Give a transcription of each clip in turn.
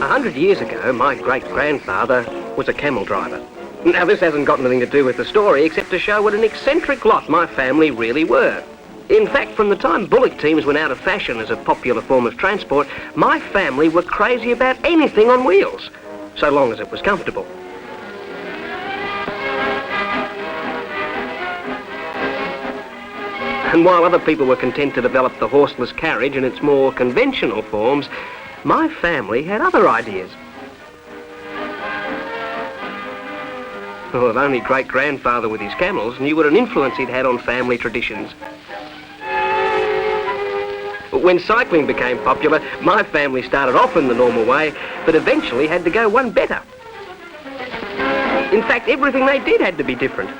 100 years ago, my great-grandfather was a camel driver. Now, this hasn't got anything to do with the story, except to show what an eccentric lot my family really were. In fact, from the time bullock teams went out of fashion as a popular form of transport, my family were crazy about anything on wheels, so long as it was comfortable. And while other people were content to develop the horseless carriage in its more conventional forms, my family had other ideas. Well, if only great-grandfather with his camels knew what an influence he'd had on family traditions. When cycling became popular, my family started off in the normal way, but eventually had to go one better. In fact, everything they did had to be different.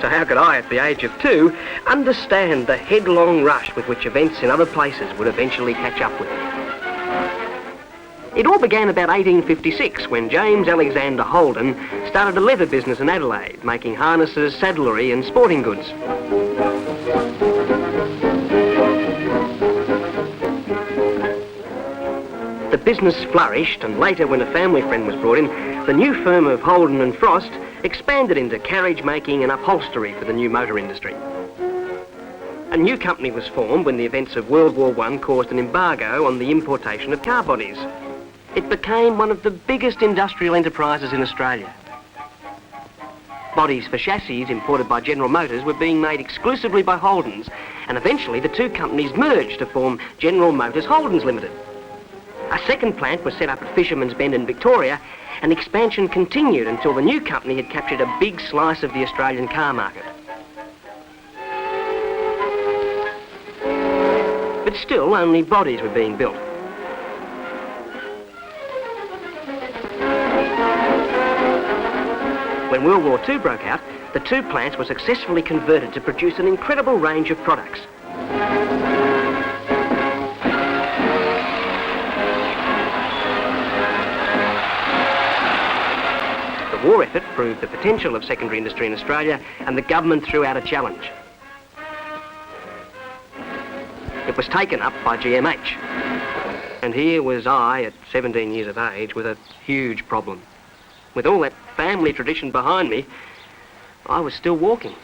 So how could I, at the age of 2, understand the headlong rush with which events in other places would eventually catch up with it? It all began about 1856, when James Alexander Holden started a leather business in Adelaide, making harnesses, saddlery and sporting goods. The business flourished, and later, when a family friend was brought in, the new firm of Holden and Frost expanded into carriage making and upholstery for the new motor industry. A new company was formed when the events of World War I caused an embargo on the importation of car bodies. It became one of the biggest industrial enterprises in Australia. Bodies for chassis imported by General Motors were being made exclusively by Holdens, and eventually the two companies merged to form General Motors Holdens Limited. A second plant was set up at Fisherman's Bend in Victoria, and expansion continued until the new company had captured a big slice of the Australian car market. But still, only bodies were being built. When World War II broke out, the two plants were successfully converted to produce an incredible range of products. The war effort proved the potential of secondary industry in Australia, and the government threw out a challenge. It was taken up by GMH. And here was I, at 17 years of age, with a huge problem. With all that family tradition behind me, I was still walking.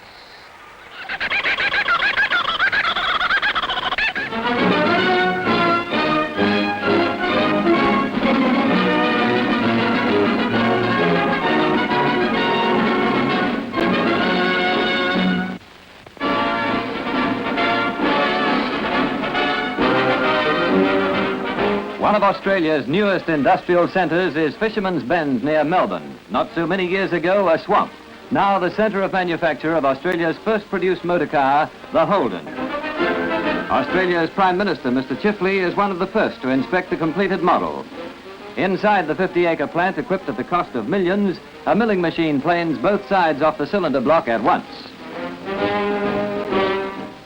One of Australia's newest industrial centres is Fisherman's Bend near Melbourne. Not so many years ago, a swamp. Now the centre of manufacture of Australia's first produced motor car, the Holden. Australia's Prime Minister, Mr. Chifley, is one of the first to inspect the completed model. Inside the 50-acre plant, equipped at the cost of millions, a milling machine planes both sides off the cylinder block at once.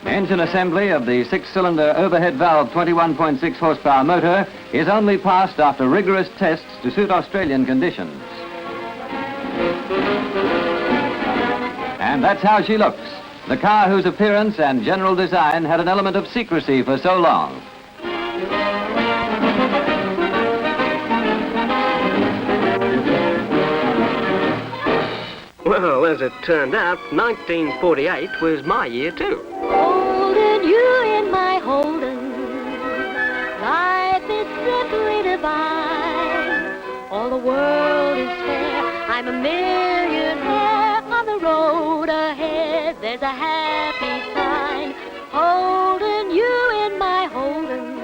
Engine assembly of the 6-cylinder overhead valve 21.6 horsepower motor is only passed after rigorous tests to suit Australian conditions. And that's how she looks, the car whose appearance and general design had an element of secrecy for so long. Well, as it turned out, 1948 was my year too. Holden, you in my Holden, life is simply divine. All the world is fair, I'm a millionaire. On the road ahead, there's a happy sign. Holden, you in my Holden,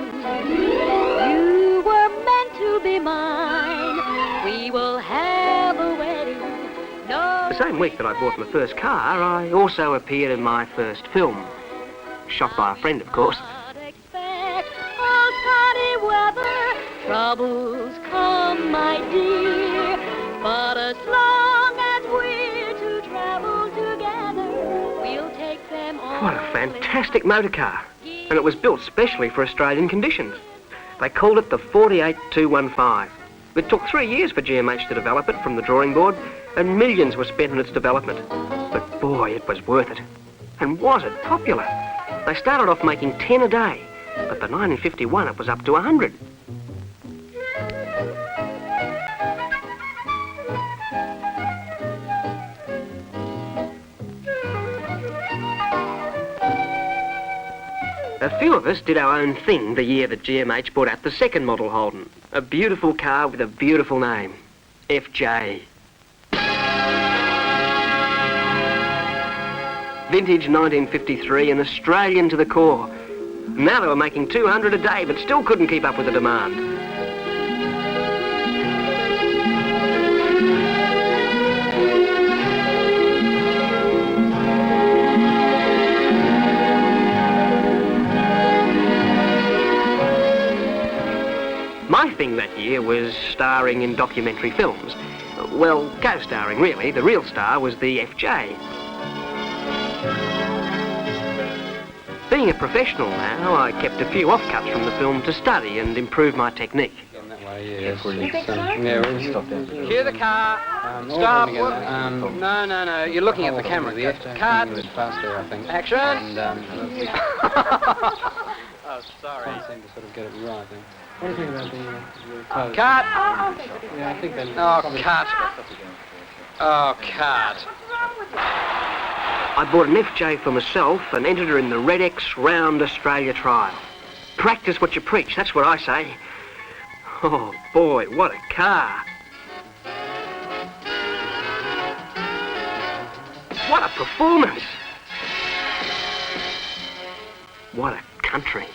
you were meant to be mine. We will have a wedding. The same week that I bought my first car, I also appeared in my first film. Shot by a friend, of course. Troubles come, my dear, but as long as we're to travel together, we'll take them all. What a fantastic motor car. And it was built specially for Australian conditions. They called it the 48215. It took 3 years for GMH to develop it from the drawing board, and millions were spent on its development. But boy, it was worth it. And was it popular? They started off making 10 a day, but by 1951 it was up to 100. A few of us did our own thing the year that GMH brought out the second model Holden. A beautiful car with a beautiful name. FJ. Vintage 1953, an Australian to the core. Now they were making 200 a day, but still couldn't keep up with the demand. My thing that year was starring in documentary films. Well, co-starring really. The real star was the FJ. Being a professional now, I kept a few offcuts from the film to study and improve my technique. Cue the car. Stop. No. You're looking at the camera. Cut. Faster, I think. Action. Oh, sorry. Can't seem to sort of get it right. What do you think about the code? Cut. Yeah, I think then. Oh, cut. Oh, cut. I bought an FJ for myself and entered her in the Red X Round Australia trial. Practice what you preach, that's what I say. Oh boy, what a car. What a performance. What a country.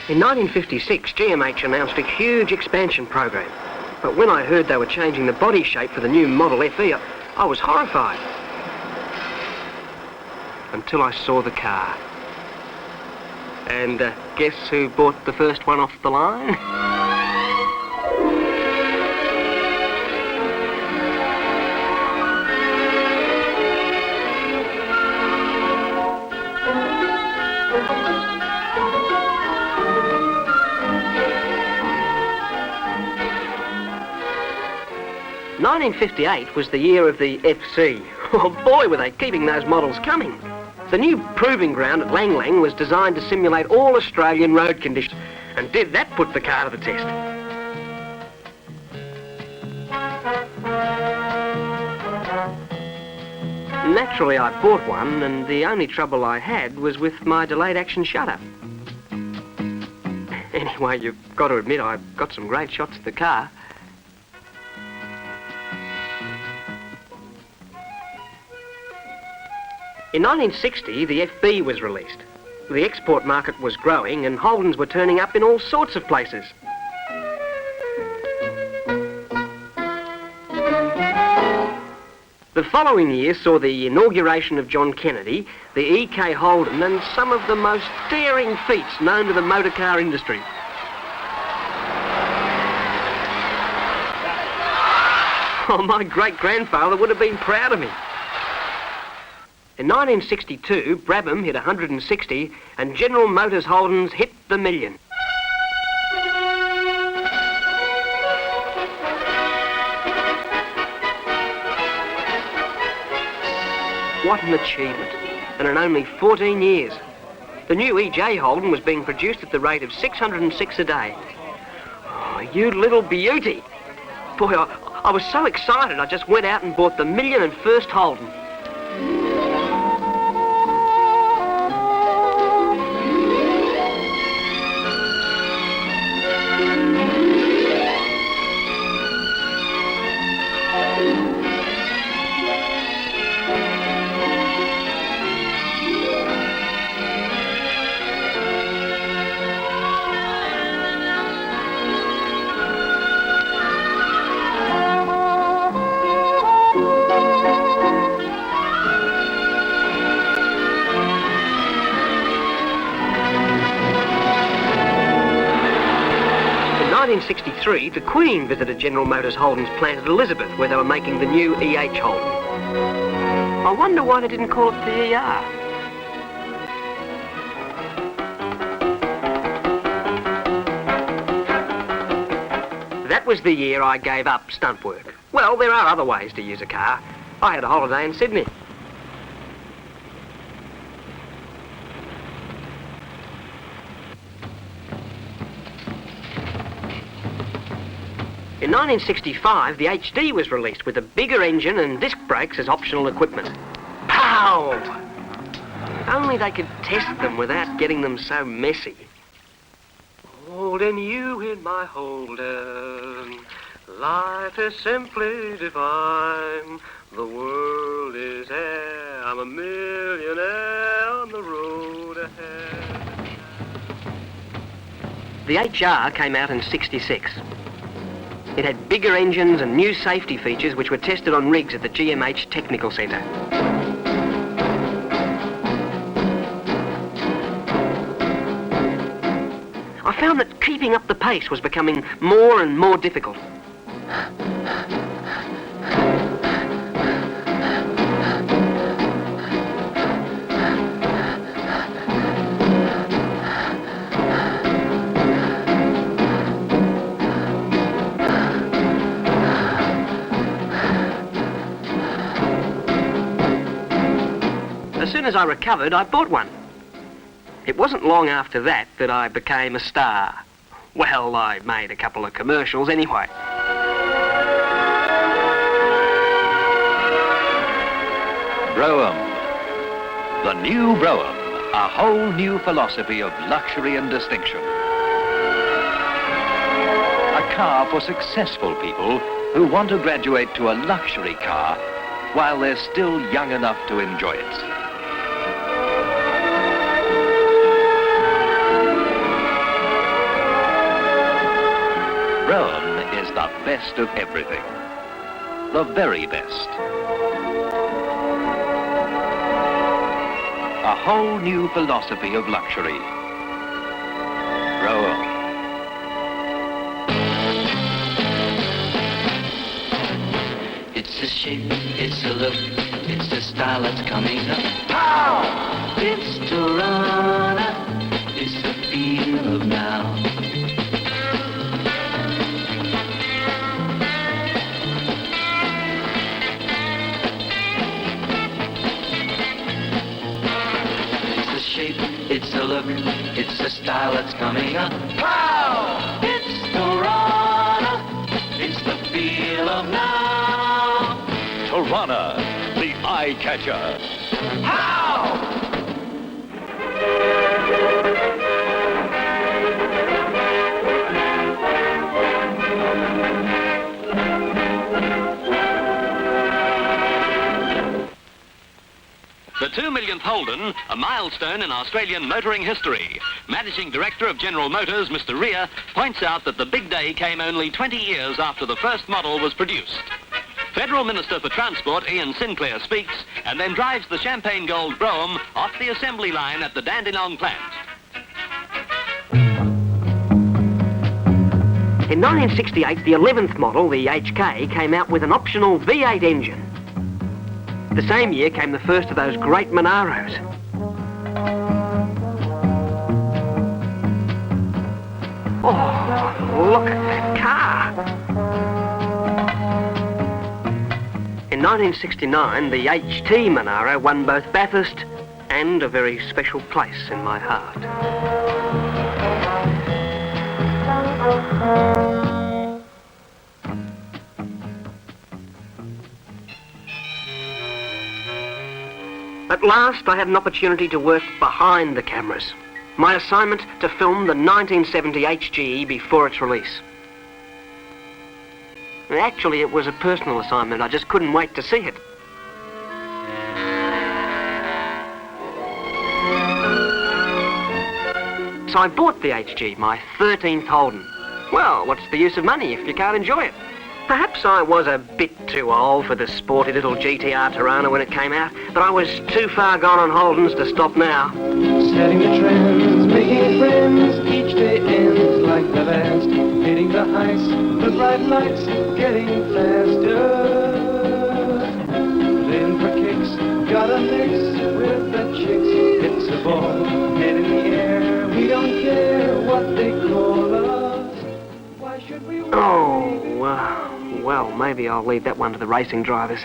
In 1956, GMH announced a huge expansion program. But when I heard they were changing the body shape for the new Model FE, I was horrified. Until I saw the car. And guess who bought the first one off the line? '58 was the year of the FC. Oh boy, were they keeping those models coming. The new proving ground at Lang Lang was designed to simulate all Australian road conditions. And did that put the car to the test? Naturally, I bought one, and the only trouble I had was with my delayed action shutter. Anyway, you've got to admit I got some great shots of the car. In 1960, the FB was released. The export market was growing and Holdens were turning up in all sorts of places. The following year saw the inauguration of John Kennedy, the EK Holden and some of the most daring feats known to the motor car industry. Oh, my great-grandfather would have been proud of me. In 1962, Brougham hit 160 and General Motors Holdens hit the million. What an achievement, and in only 14 years. The new EJ Holden was being produced at the rate of 606 a day. Oh, you little beauty. Boy, I was so excited I just went out and bought the million and first Holden. In 1963, the Queen visited General Motors Holden's plant at Elizabeth, where they were making the new EH Holden. I wonder why they didn't call it the ER. That was the year I gave up stunt work. Well, there are other ways to use a car. I had a holiday in Sydney. In 1965, the HD was released with a bigger engine and disc brakes as optional equipment. Pow! If only they could test them without getting them so messy. Holding you in my Holden, life is simply divine. The world is air, I'm a millionaire on the road ahead. The HR came out in '66. It had bigger engines and new safety features which were tested on rigs at the GMH Technical Centre. I found that keeping up the pace was becoming more and more difficult. As soon as I recovered, I bought one. It wasn't long after that that I became a star. Well, I made a couple of commercials anyway. Brougham. The new Brougham. A whole new philosophy of luxury and distinction. A car for successful people who want to graduate to a luxury car while they're still young enough to enjoy it. Brougham is the best of everything. The very best. A whole new philosophy of luxury. Brougham. It's a shape, it's a look, it's the style that's coming up. Pow! It's Toronto, it's the feel of now. It's a look, it's the style that's coming up. Pow! It's Toronto, it's the feel of now. Toronto, the eye catcher. Pow! The 2 millionth Holden, a milestone in Australian motoring history. Managing Director of General Motors, Mr. Rea, points out that the big day came only 20 years after the first model was produced. Federal Minister for Transport Ian Sinclair speaks and then drives the champagne gold Brougham off the assembly line at the Dandenong plant. In 1968, the 11th model, the HK, came out with an optional V8 engine. The same year came the first of those great Monaros. Oh, look at that car. In 1969, the HT Monaro won both Bathurst and a very special place in my heart. At last, I had an opportunity to work behind the cameras. My assignment to film the 1970 HGE before its release. Actually, it was a personal assignment. I just couldn't wait to see it. So I bought the HG, my 13th Holden. Well, what's the use of money if you can't enjoy it? Perhaps I was a bit too old for the sporty little GTR Tirana when it came out, but I was too far gone on Holdens to stop now. Setting the trends, making friends, each day ends like the last. Hitting the heights, the bright lights, getting faster. Playing for kicks, gotta mix with the chicks. It's a ball, head in the air, we don't care what they call us. Why should we worry? Well, maybe I'll leave that one to the racing drivers.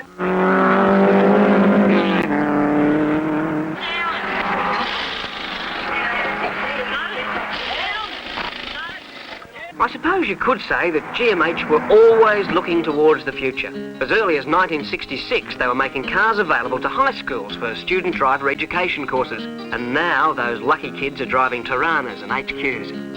I suppose you could say that GMH were always looking towards the future. As early as 1966, they were making cars available to high schools for student driver education courses. And now those lucky kids are driving Tiranas and HQs.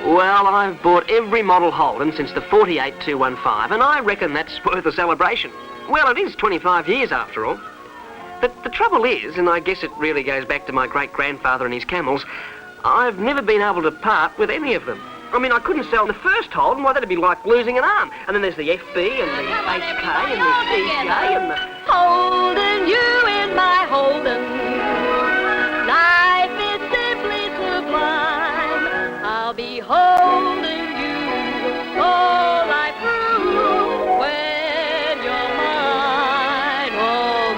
Well, I've bought every model Holden since the 48215, and I reckon that's worth a celebration. Well, it is 25 years after all. But the trouble is, and I guess it really goes back to my great-grandfather and his camels, I've never been able to part with any of them. I mean, I couldn't sell the first Holden. Why, that'd be like losing an arm. And then there's the FB and the HK and the EJ and the... Holden, you in my Holden. Life is simply sublime. I'll be holding you all life through when you're mine, oh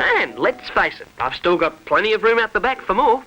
mine. And let's face it, I've still got plenty of room out the back for more.